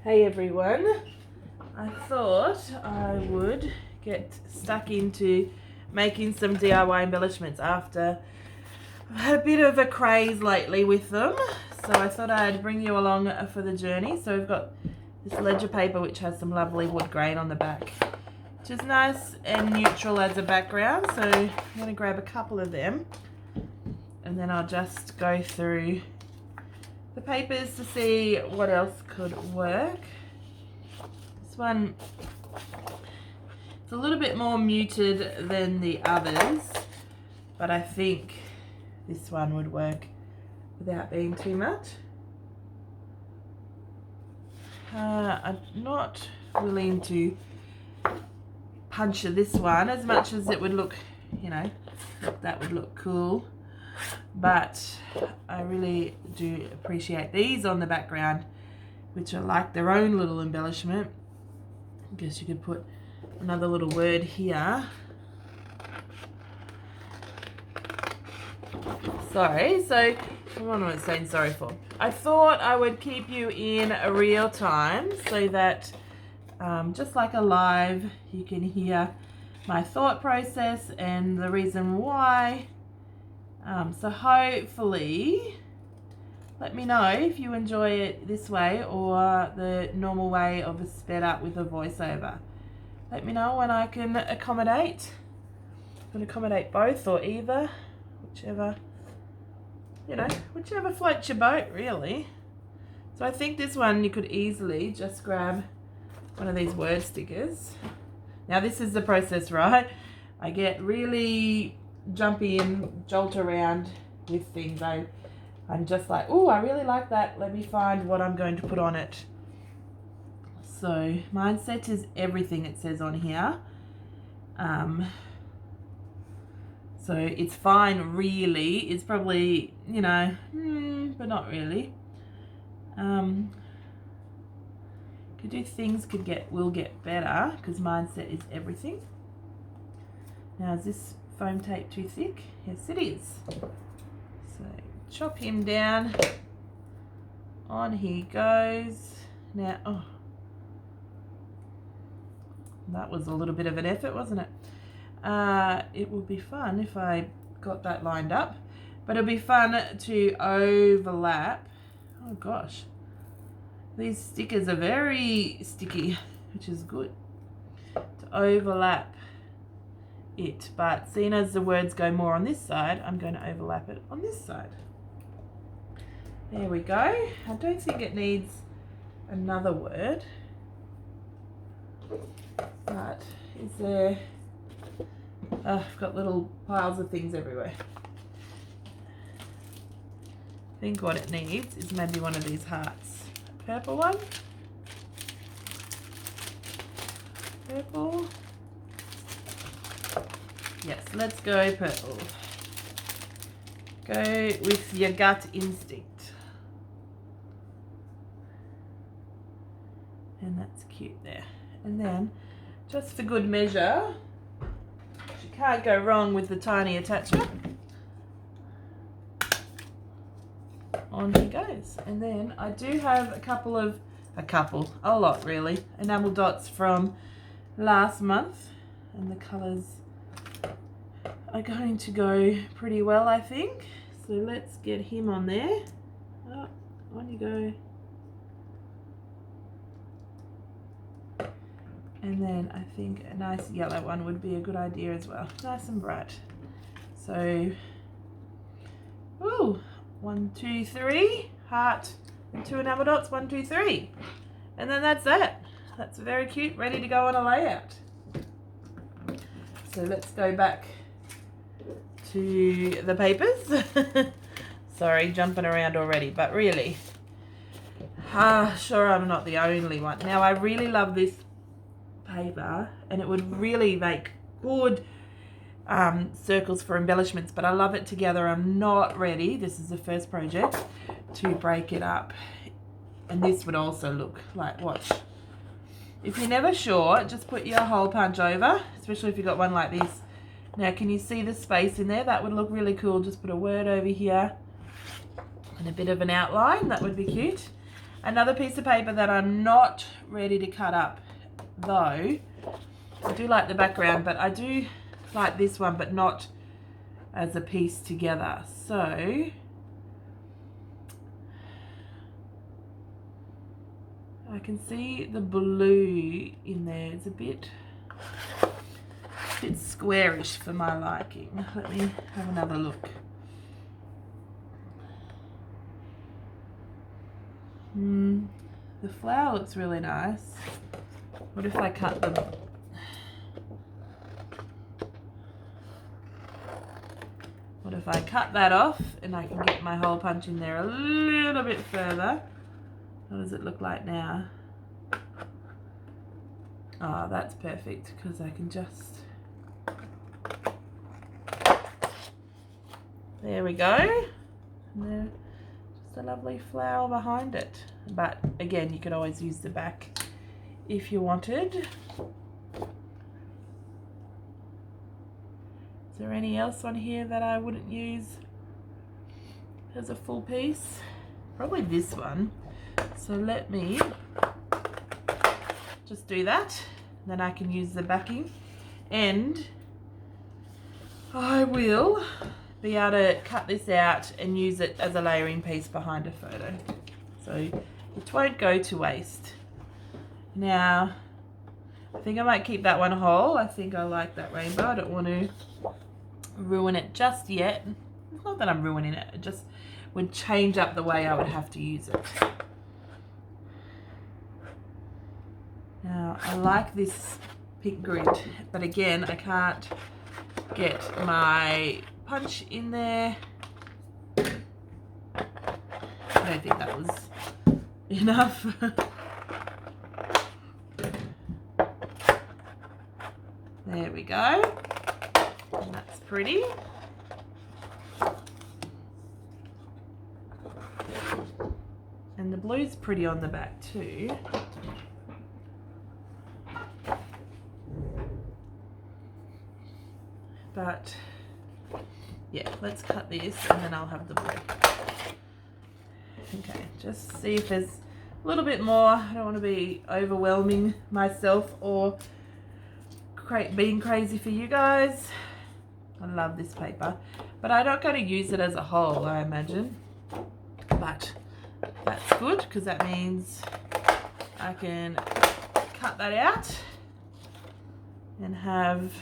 Hey everyone, I thought I would get stuck into making some DIY embellishments after I've had a bit of a craze lately with them. So I thought I'd bring you along for the journey. So we've got this ledger paper which has some lovely wood grain on the back, which is nice and neutral as a background. So I'm going to grab a couple of them and then I'll just go through the papers to see what else could work. This one, it's a little bit more muted than the others, but I think this one would work without being too much. I'm not willing to puncture this one as much as it would look, you know, that would look cool. But I really do appreciate these on the background, which are like their own little embellishment. I guess you could put another little word here. Sorry, so what am I saying sorry for? I thought I would keep you in a real time so that just like a live, you can hear my thought process and the reason why. So hopefully, let me know if you enjoy it this way or the normal way of a sped up with a voiceover. Let me know when I can accommodate. I can accommodate both or either, whichever, you know, whichever floats your boat really. So I think this one you could easily just grab one of these word stickers. Now this is the process, right? I get really jumpy and jolt around with things. I'm just like, oh, I really like that. Let me find what I'm going to put on it. So mindset is everything, it says on here. So it's fine, really. It's probably, you know, but not really. Could do things will get better because mindset is everything. Now is this foam tape too thick? Yes, it is. So chop him down. On he goes. Now, oh, that was a little bit of an effort, wasn't it? It would be fun if I got that lined up, but it'll be fun to overlap. Oh gosh, these stickers are very sticky, which is good. To overlap it, but seeing as the words go more on this side, I'm going to overlap it on this side. There we go. I don't think it needs another word, but is there, I've got little piles of things everywhere. I think what it needs is maybe one of these hearts. Purple one. Purple. Yes, let's go purple. Go with your gut instinct. And that's cute there. And then, just for good measure, you can't go wrong with the tiny attachment. On he goes. And then I do have a lot really, enamel dots from last month. And the colours are going to go pretty well, I think. So let's get him on there. Oh, on you go. And then I think a nice yellow one would be a good idea as well. Nice and bright. So, ooh, 1, 2, 3, heart and 2 enamel dots, 1, 2, 3. And then that's that. That's very cute, ready to go on a layout. So let's go back to the papers. Sorry, jumping around already, but really, sure I'm not the only one. Now I really love this paper and it would really make good circles for embellishments, but I love it together. I'm not ready, this is the first project, to break it up. And this would also look like, watch. If you're never sure, just put your hole punch over, especially if you've got one like this. Now, can you see the space in there? That would look really cool. Just put a word over here and a bit of an outline. That would be cute. Another piece of paper that I'm not ready to cut up though, I do like the background, but I do like this one, but not as a piece together. So I can see the blue in there. It's a bit squarish for my liking. Let me have another look. The flower looks really nice. What if I cut them? What if I cut that off and I can get my hole punch in there a little bit further? What does it look like now? Oh, that's perfect because I can just... There we go. And there's just a lovely flower behind it. But again, you could always use the back if you wanted. Is there any else on here that I wouldn't use as a full piece? Probably this one. So let me just do that. Then I can use the backing. And I will be able to cut this out and use it as a layering piece behind a photo. So it won't go to waste. Now, I think I might keep that one whole. I think I like that rainbow. I don't want to ruin it just yet. It's not that I'm ruining it. It just would change up the way I would have to use it. Now, I like this pink grid, but again, I can't get my punch in there. I don't think that was enough. There we go. And that's pretty. And the blue's pretty on the back too. But yeah, let's cut this and then I'll have the blue. Okay, just see if there's a little bit more. I don't want to be overwhelming myself or being crazy for you guys. I love this paper, but I'm not going to use it as a whole, I imagine. But that's good because that means I can cut that out and have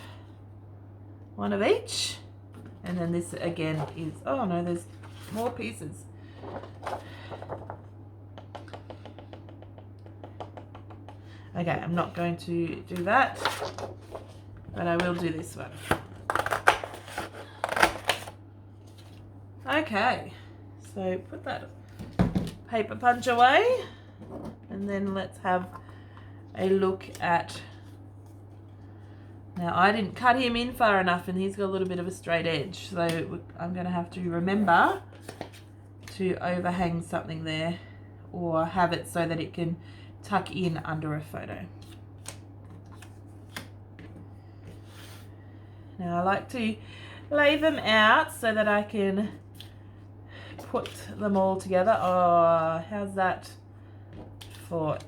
one of each. And then this again is, oh no, there's more pieces. Okay, I'm not going to do that, but I will do this one. Okay, so put that paper punch away, and then let's have a look at... Now, I didn't cut him in far enough, and he's got a little bit of a straight edge, so I'm going to have to remember to overhang something there or have it so that it can tuck in under a photo. Now, I like to lay them out so that I can put them all together. Oh, how's that for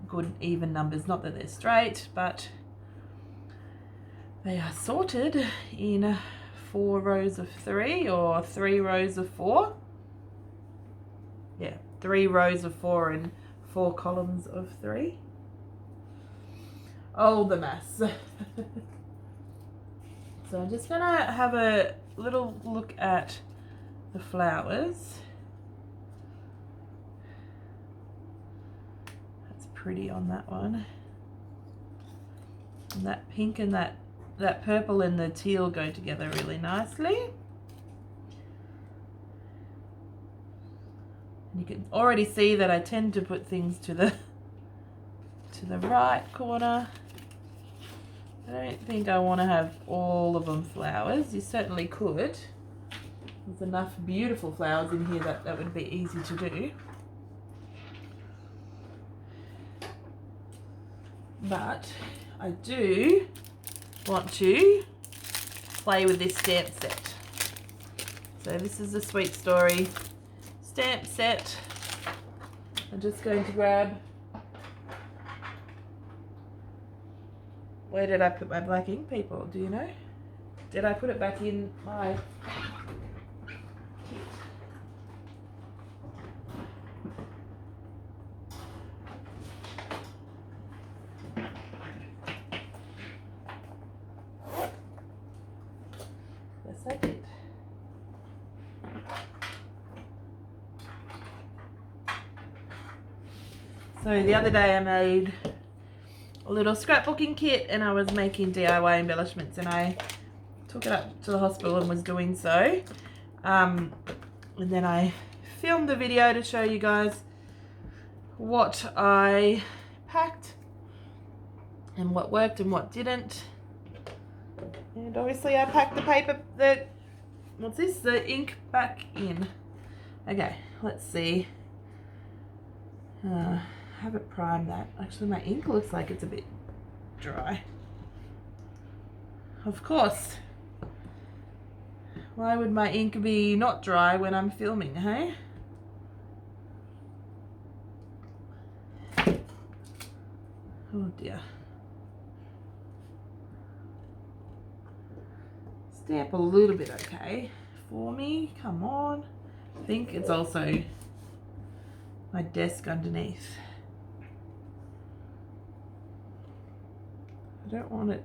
good even numbers? Not that they're straight, but they are sorted in 4 rows of 3 or 3 rows of 4. Yeah, 3 rows of 4 and 4 columns of 3. Oh, the maths. So I'm just gonna have a little look at the flowers. That's pretty on that one. And that pink and that purple and the teal go together really nicely. And you can already see that I tend to put things to the right corner. I don't think I want to have all of them flowers. You certainly could. There's enough beautiful flowers in here that would be easy to do. But I do want to play with this stamp set. So this is a Sweet Story stamp set. I'm just going to grab, where did I put my black ink, people? Do you know? Did I put it back in my kit? Yes, I did. So the other day I made a little scrapbooking kit and I was making DIY embellishments, and I took it up to the hospital and was doing so. And then I filmed the video to show you guys what I packed and what worked and what didn't. And obviously I packed the paper, what's this? The ink back in. Okay, let's see. I haven't primed that. Actually, my ink looks like it's a bit dry. Of course. Why would my ink be not dry when I'm filming, hey? Oh dear. Stamp a little bit okay for me. Come on. I think it's also my desk underneath. I don't want it.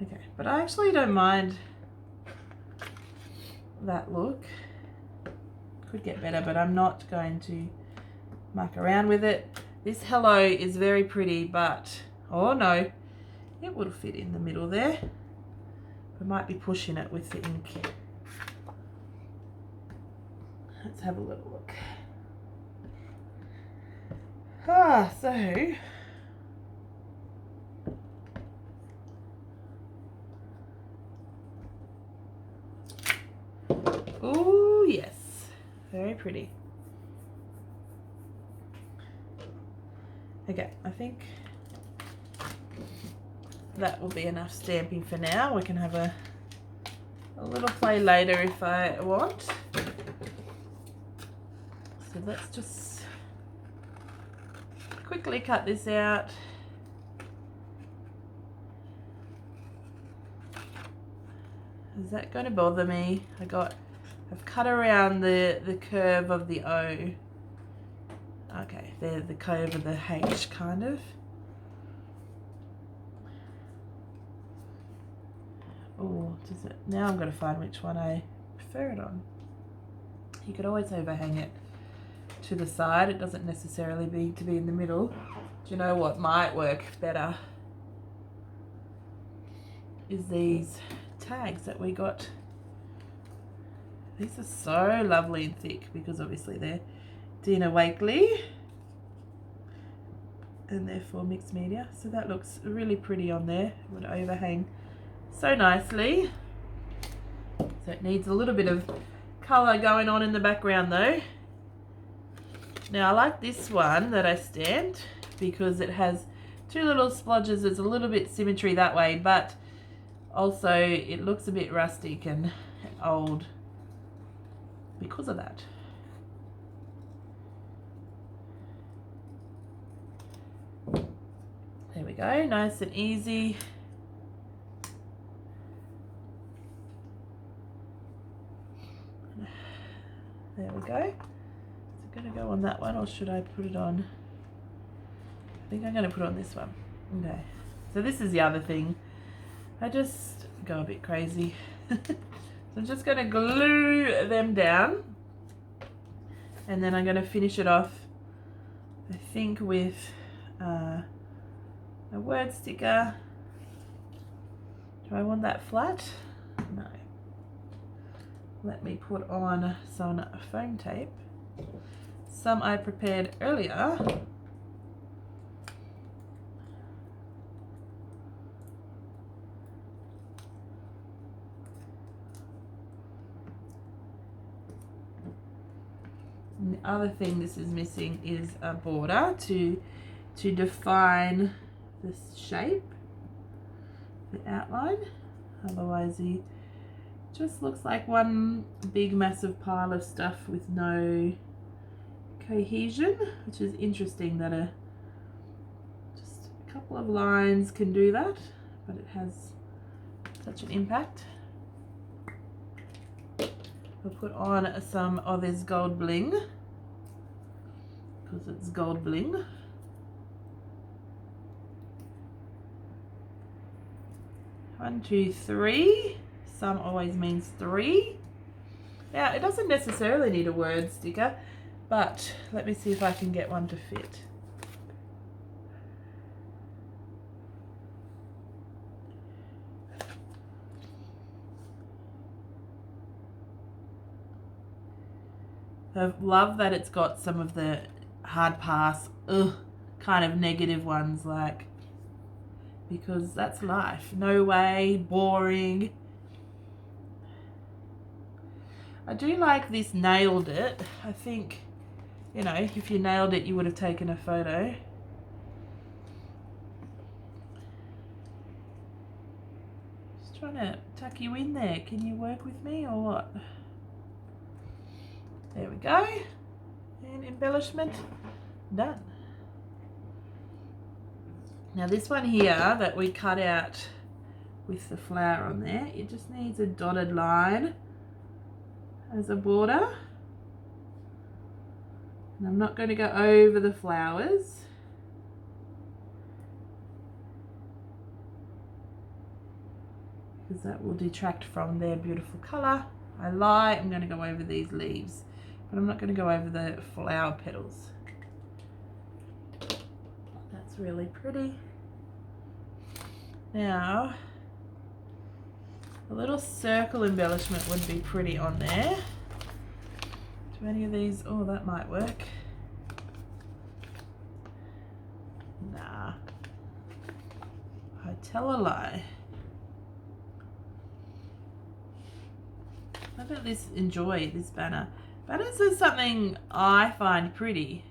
Okay, but I actually don't mind that look. Could get better, but I'm not going to muck around with it. This hello is very pretty, but oh no, it would fit in the middle there. I might be pushing it with the ink. Let's have a little look. So oh yes, very pretty. Okay, I think that will be enough stamping for now. We can have a little play later if I want. So let's just quickly cut this out. Is that going to bother me? I've cut around the curve of the O. Okay, the curve of the H kind of. Oh, does it? Now I'm going to find which one I prefer it on. You could always overhang it to the side. It doesn't necessarily need to be in the middle. Do you know what might work better? Is these tags that we got. These are so lovely and thick because obviously they're Dina Wakeley and they're for mixed media. So that looks really pretty on there. It would overhang so nicely. So it needs a little bit of colour going on in the background though. Now I like this one that I stamped because it has two little splodges. There's a little bit symmetry that way, but also it looks a bit rustic and old because of that. There we go, nice and easy. There we go. Is it going to go on that one or should I put it on? I think I'm going to put it on this one. Okay, so this is the other thing. I just go a bit crazy. So I'm just going to glue them down and then I'm going to finish it off, I think, with a word sticker. Do I want that flat? No. Let me put on some foam tape. Some I prepared earlier. And the other thing this is missing is a border to define this shape, the outline. Otherwise the just looks like one big massive pile of stuff with no cohesion, which is interesting that just a couple of lines can do that, but it has such an impact. I'll put on some of this gold bling because it's gold bling. 1, 2, 3. Some always means 3. Now, it doesn't necessarily need a word sticker, but let me see if I can get one to fit. I love that it's got some of the hard pass, kind of negative ones, like, because that's life. No way, boring. I do like this nailed it. I think, you know, if you nailed it, you would have taken a photo. Just trying to tuck you in there. Can you work with me or what? There we go. And embellishment done. Now this one here that we cut out with the flower on there, it just needs a dotted line as a border. And I'm not going to go over the flowers. Because that will detract from their beautiful colour. I lie, I'm going to go over these leaves. But I'm not going to go over the flower petals. That's really pretty. Now, a little circle embellishment would be pretty on there. Do any of these, oh, that might work. Nah. I tell a lie. How about this, enjoy this banner? Banners is something I find pretty,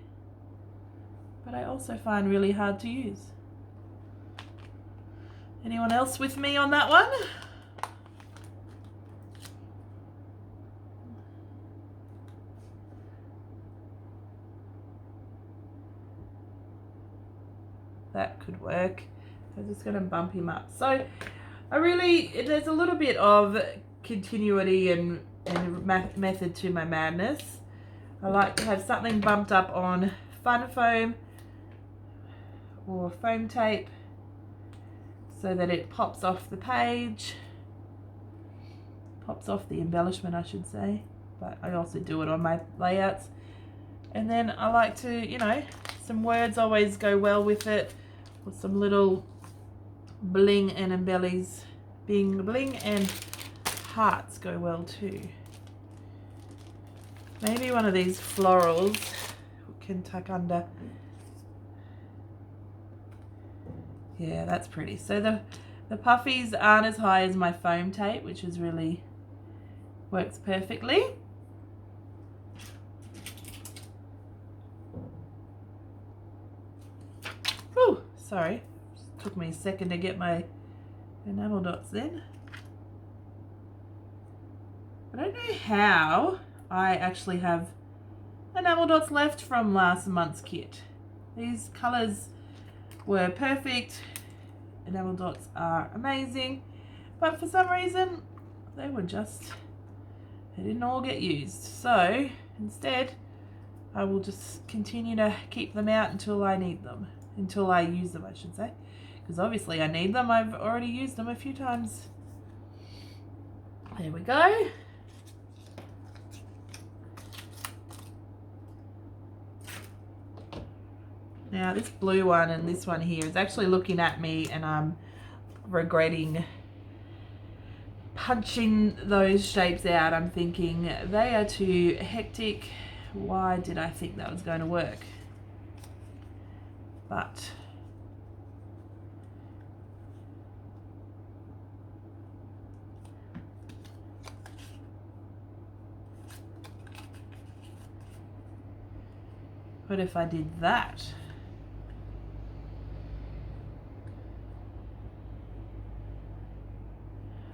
but I also find really hard to use. Anyone else with me on that one? That could work. I'm just going to bump him up. So there's a little bit of continuity and method to my madness. I like to have something bumped up on fun foam or foam tape so that it pops off the page, pops off the embellishment I should say, but I also do it on my layouts. And then I like to, you know, some words always go well with it, or some little bling and embellies, bling and hearts go well too. Maybe one of these florals can tuck under. Yeah, that's pretty. So the puffies aren't as high as my foam tape, which is really works perfectly. Whew, sorry, took me a second to get my enamel dots in. I don't know how I actually have enamel dots left from last month's kit. These colours were perfect. Enamel dots are amazing, but for some reason they didn't all get used. So instead I will just continue to keep them out until I need them, until I use them I should say, because obviously I need them. I've already used them a few times. There we go. Now this blue one and this one here is actually looking at me, and I'm regretting punching those shapes out. I'm thinking they are too hectic. Why did I think that was going to work? But what if I did that?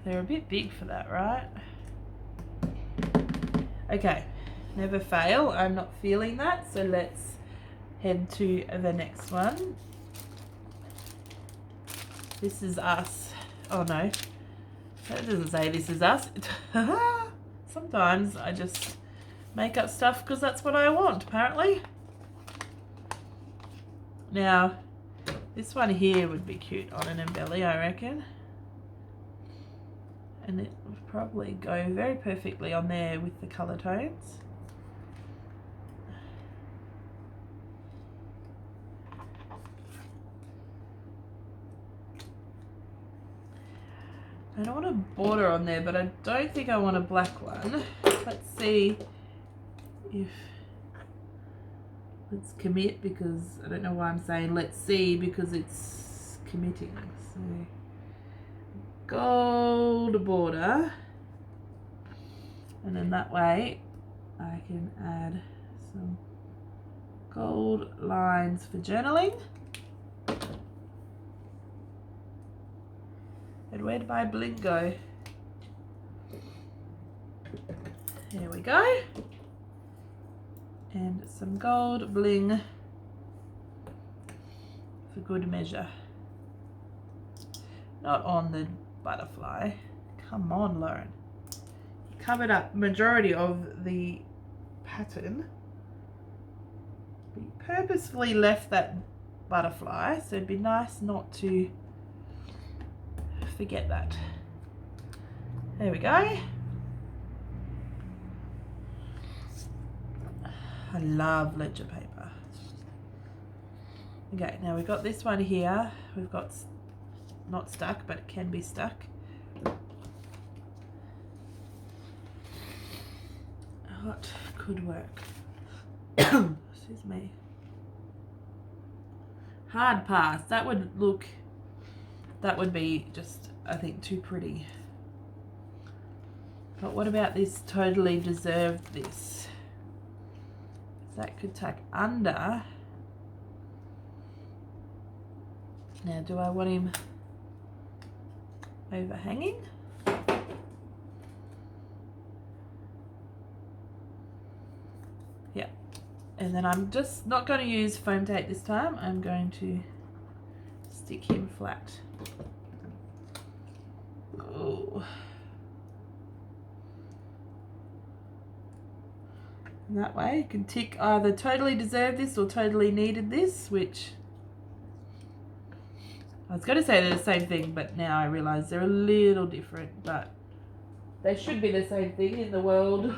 They're a bit big for that, right? Okay, never fail. I'm not feeling that, so let's head to the next one. This is us. Oh no, that doesn't say this is us. Sometimes I just make up stuff because that's what I want, apparently. Now, this one here would be cute on an embelly, I reckon. And it would probably go very perfectly on there with the colour tones. I don't want a border on there, but I don't think I want a black one. Let's see if... Let's commit, because I don't know why I'm saying let's see, because it's committing. So, gold border. And then that way I can add some gold lines for journaling. And where did my bling go? There we go. And some gold bling for good measure. Not on the butterfly. Come on, Lauren. You covered up majority of the pattern. We purposefully left that butterfly, so it'd be nice not to forget that. There we go. I love ledger paper. Okay, now we've got this one here. We've got not stuck, but it can be stuck. What could work? Excuse me. Hard pass. That would be just, I think, too pretty. But what about this totally deserved this? That could tuck under. Now, do I want him overhanging? Yeah. And then I'm just not going to use foam tape this time. I'm going to stick him flat. Oh. And that way you can tick either totally deserved this or totally needed this, which I was going to say they're the same thing, but now I realise they're a little different, but they should be the same thing in the world.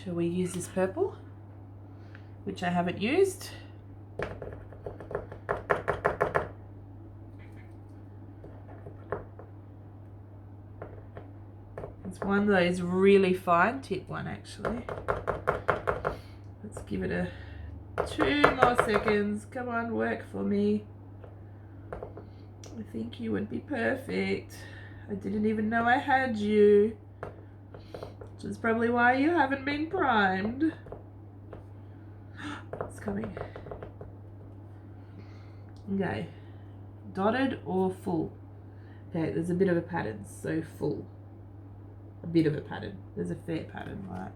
Shall we use this purple, which I haven't used? It's one of those really fine tip one, actually. Let's give it 2 more seconds. Come on, work for me. I think you would be perfect. I didn't even know I had you. Which is probably why you haven't been primed. It's coming. Okay. Dotted or full? Okay, there's a bit of a pattern, so full. A bit of a pattern. There's a fair pattern, right?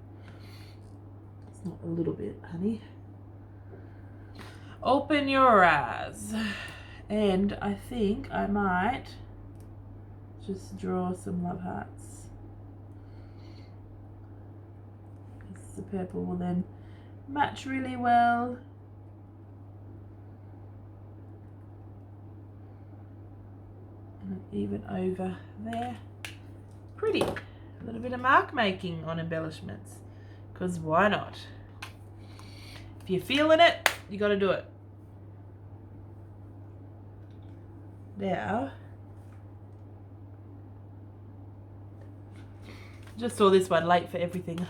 It's not a little bit, honey. Open your eyes. And I think I might just draw some love hearts. The purple will then match really well. And even over there. Pretty. A little bit of mark making on embellishments, because why not? If you're feeling it, you got to do it. Now, just saw this one, late for everything.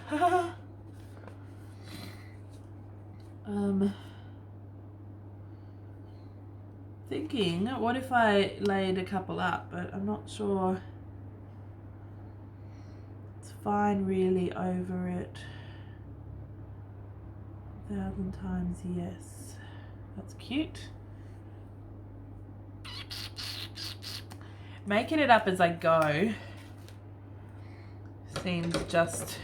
Thinking, what if I laid a couple up, but I'm not sure. Fine really over it. 1,000 times yes. That's cute. Making it up as I go. seems just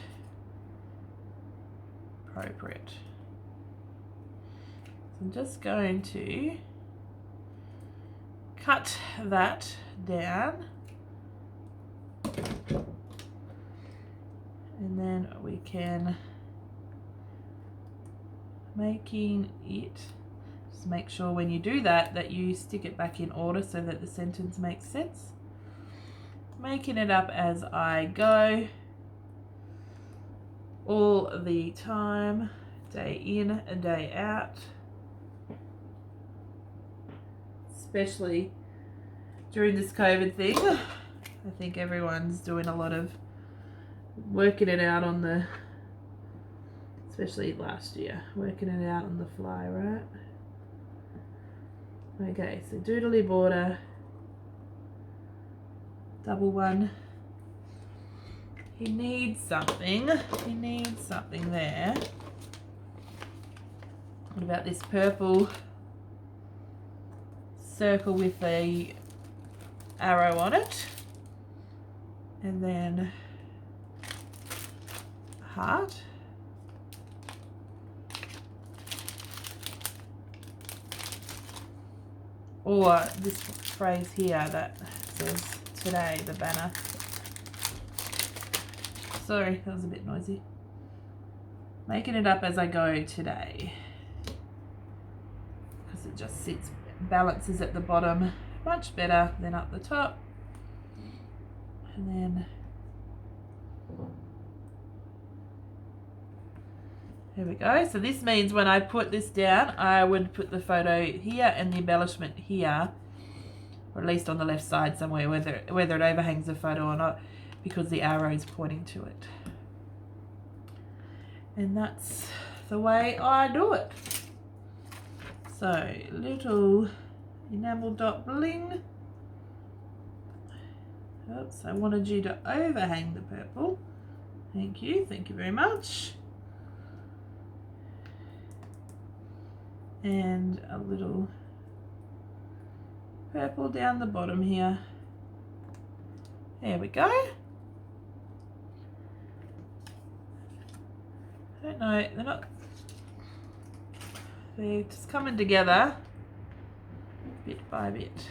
appropriate. So I'm just going to cut that down, and then we can making it, just make sure when you do that that you stick it back in order so that the sentence makes sense. Making it up as I go, all the time, day in and day out, especially during this COVID thing. I think everyone's doing a lot of working it out on the, especially last year, working it out on the fly, right? Okay, so doodly border, double one. He needs something there. What about this purple circle with a arrow on it? And then a heart. Or this phrase here that says today, the banner. Sorry, that was a bit noisy. Making it up as I go today. Because it just sits, balances at the bottom much better than up the top. And then there we go. So this means when I put this down, I would put the photo here and the embellishment here, or at least on the left side somewhere, whether it overhangs the photo or not, because the arrow is pointing to it. And that's the way I do it. So little enamel dot bling. Oops, I wanted you to overhang the purple. Thank you very much. And a little purple down the bottom here. There we go. I don't know, they're just coming together bit by bit.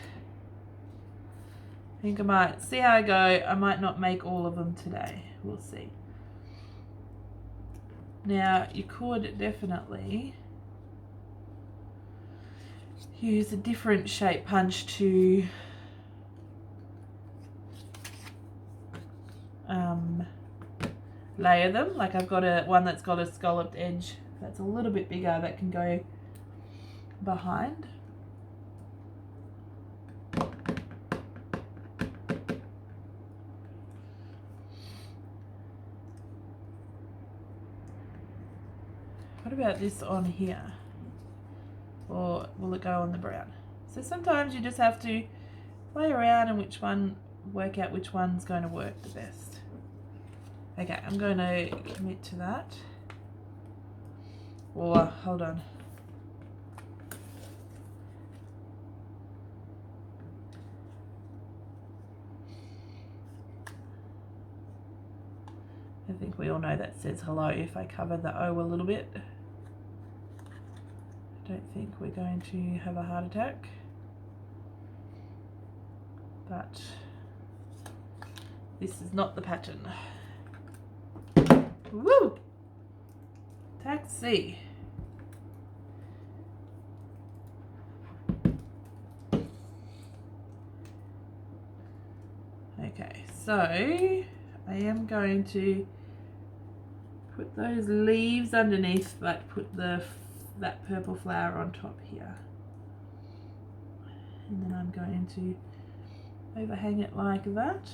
I think I might see how I go. I might not make all of them today. We'll see. Now you could definitely use a different shape punch to layer them. Like I've got one that's got a scalloped edge that's a little bit bigger that can go behind. What about this on here? Or will it go on the brown? So sometimes you just have to play around and work out which one's going to work the best. Okay, I'm going to commit to that. Or hold on. I think we all know that says hello if I cover the O a little bit. I don't think we're going to have a heart attack. But this is not the pattern. Woo! Taxi. Okay, so I am going to put those leaves underneath, but put that purple flower on top here. And then I'm going to overhang it like that.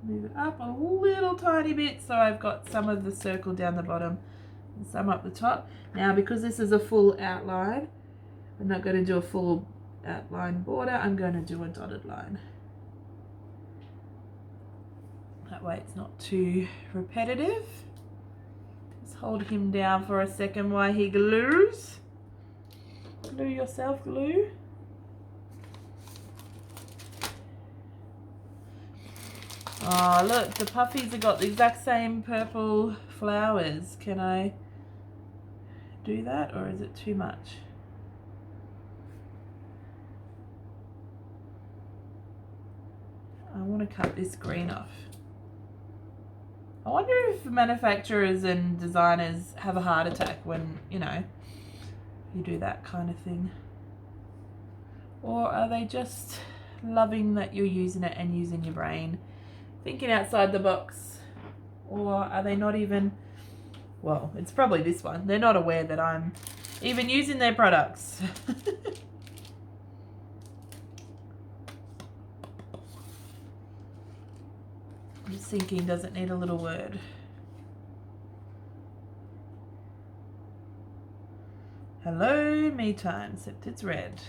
Move it up a little tiny bit so I've got some of the circle down the bottom and some up the top. Now because this is a full outline, I'm not going to do a full outline border, I'm going to do a dotted line. That way it's not too repetitive. Just hold him down for a second while he glues. Glue yourself, glue. Oh, look, the puffies have got the exact same purple flowers. Can I do that, or is it too much? I want to cut this green off. I wonder if manufacturers and designers have a heart attack when, you know, you do that kind of thing. Or are they just loving that you're using it and using your brain, thinking outside the box? Or are they not even, well, it's probably this one. They're not aware that I'm even using their products. I'm just thinking, does it need a little word? Hello, me time, except it's red.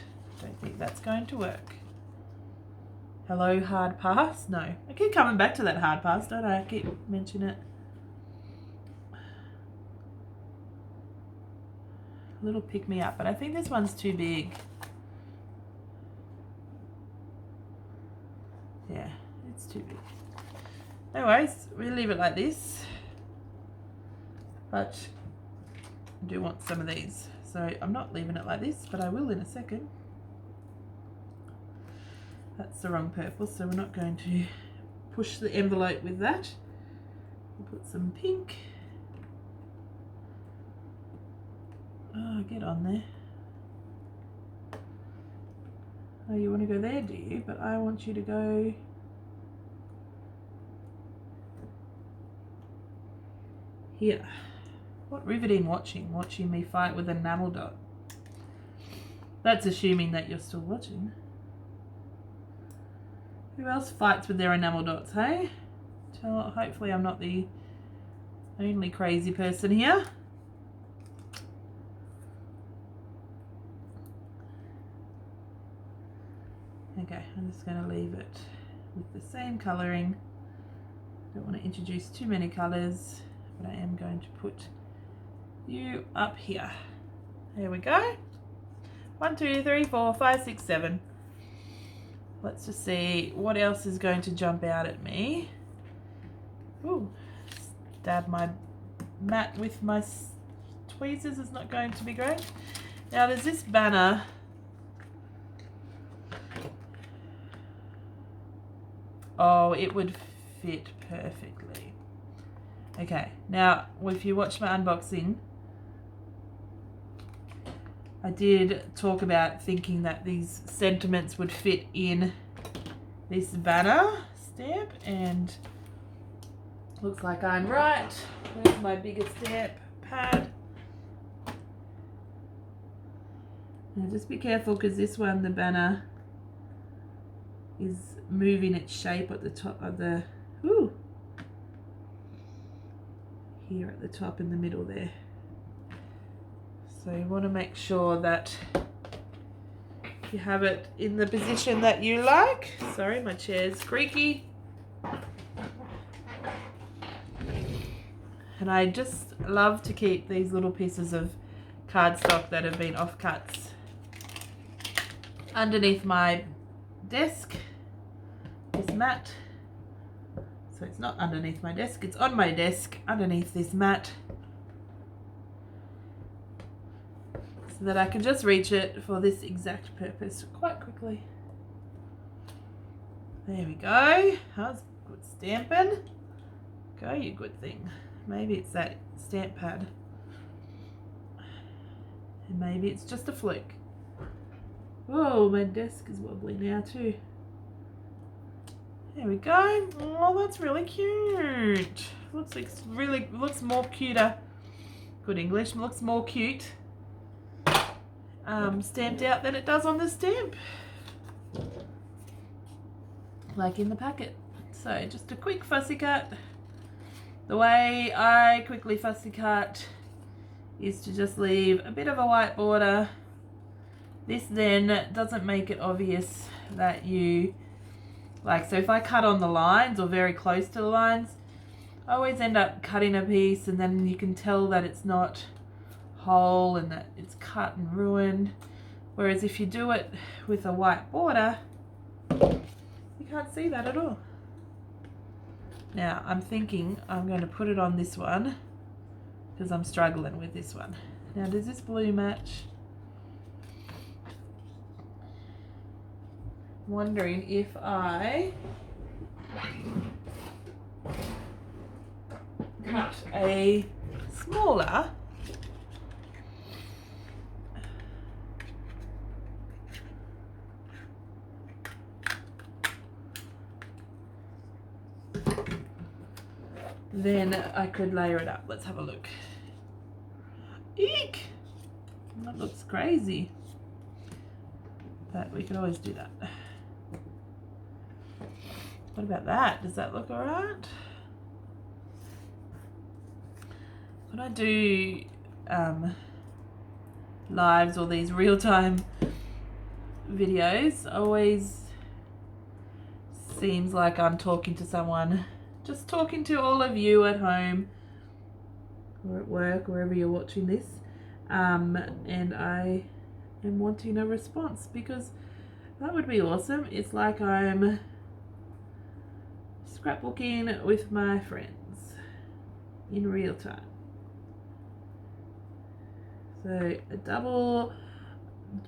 Don't think that's going to work. Hello, hard pass? No. I keep coming back to that hard pass, don't I? I keep mentioning it. A little pick me up, but I think this one's too big. Yeah, it's too big. Anyways, we leave it like this. But I do want some of these. So I'm not leaving it like this, but I will in a second. That's the wrong purple, so we're not going to push the envelope with that. We'll put some pink. Oh, get on there. Oh, you want to go there, do you? But I want you to go here. What riveting watching me fight with an enamel dot. That's assuming that you're still watching. Who else fights with their enamel dots, hey? Hopefully I'm not the only crazy person here. Okay, I'm just going to leave it with the same colouring. Don't want to introduce too many colours, but I am going to put you up here. There we go. 1, 2, 3, 4, 5, 6, 7. Let's just see what else is going to jump out at me. Ooh, stab my mat with my tweezers is not going to be great. Now there's this banner. Oh, it would fit perfectly. Okay, now if you watch my unboxing, I did talk about thinking that these sentiments would fit in this banner stamp, and looks like I'm right. Where's my bigger stamp pad? Now just be careful, because this one, the banner, is moving its shape at the top of the, ooh, here at the top in the middle there. So you want to make sure that you have it in the position that you like. Sorry, my chair's creaky. And I just love to keep these little pieces of cardstock that have been offcuts underneath my desk, this mat. So it's not underneath my desk, it's on my desk underneath this mat, so that I can just reach it for this exact purpose quite quickly. There we go. How's good stamping? Go, you good thing. Maybe it's that stamp pad. And maybe it's just a fluke. Oh, my desk is wobbly now too. There we go. Oh, that's really cute. Looks like looks more cuter. Good English. Looks more cute stamped out than it does on the stamp, like in the packet. So just a quick fussy cut. The way I quickly fussy cut is to just leave a bit of a white border. This then doesn't make it obvious that you, like, so if I cut on the lines or very close to the lines, I always end up cutting a piece and then you can tell that it's not whole and that it's cut and ruined. Whereas if you do it with a white border, you can't see that at all. Now I'm thinking I'm going to put it on this one because I'm struggling with this one. Now does this blue match? I'm wondering if I cut a smaller then I could layer it up. Let's have a look. Eek! That looks crazy. But we could always do that. What about that? Does that look alright? When I do lives or these real-time videos, always seems like I'm talking to someone, just talking to all of you at home or at work, wherever you're watching this, and I am wanting a response because that would be awesome. It's like I'm scrapbooking with my friends in real time. So a double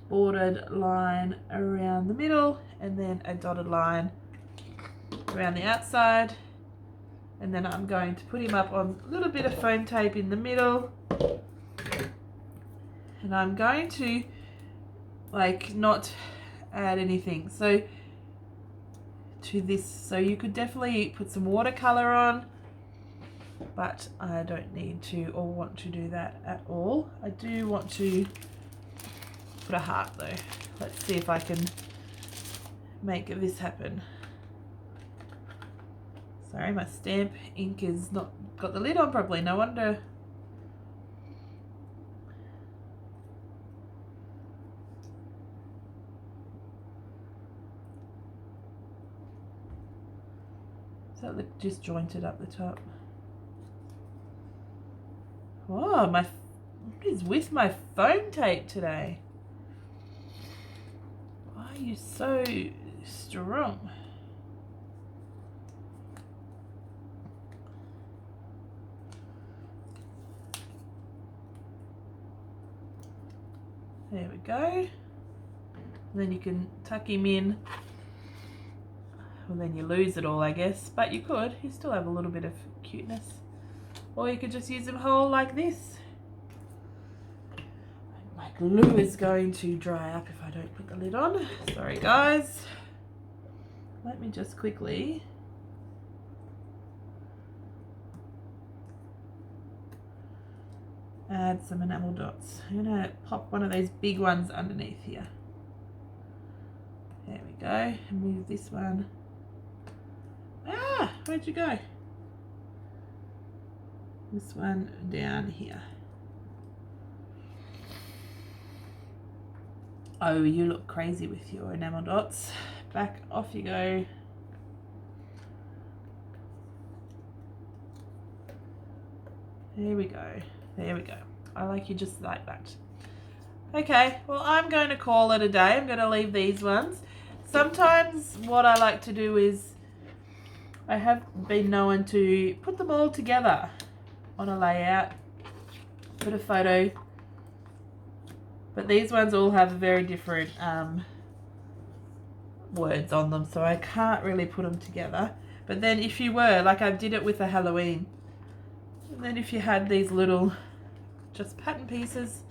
bordered line around the middle and then a dotted line around the outside, and then I'm going to put him up on a little bit of foam tape in the middle, and I'm going to like not add anything so to this. So you could definitely put some watercolor on, but I don't need to or want to do that at all. I do want to put a heart though. Let's see if I can make this happen. Sorry, my stamp ink is not got the lid on properly. No wonder. Does that look disjointed up the top? Oh, what is with my foam tape today? Why are you so strong? There we go. And then you can tuck him in. Well, then you lose it all, I guess. But you could. You still have a little bit of cuteness. Or you could just use them whole like this. My glue is going to dry up if I don't put the lid on. Sorry, guys. Let me just quickly add some enamel dots. I'm going to pop one of those big ones underneath here. There we go. And move this one. Ah, where'd you go? This one down here. Oh, you look crazy with your enamel dots. Back off you go. There we go. There we go. I like you just like that. Okay, well, I'm going to call it a day. I'm going to leave these ones. Sometimes what I like to do is I have been known to put them all together on a layout, put a photo, but these ones all have very different words on them, so I can't really put them together. But then if you were, like I did it with a Halloween, and then if you had these little just pattern pieces,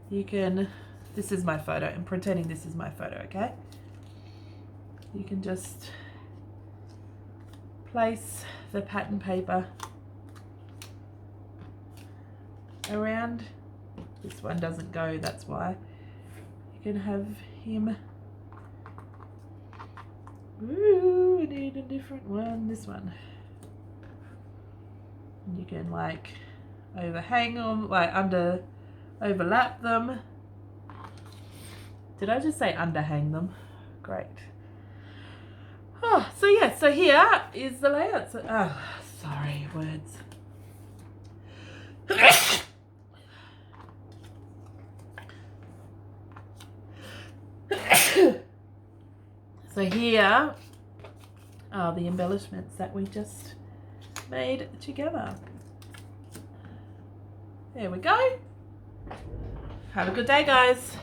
you can, this is my photo, I'm pretending this is my photo, okay? You can just place the pattern paper around. This one doesn't go, that's why. You can have him. Ooh, I need a different one, this one. And you can like overhang them, like overlap them. Did I just say underhang them? Great. Oh, so yeah, so here is the layout. So, oh, sorry, words. So here are the embellishments that we just made together. There we go. Have a good day, guys.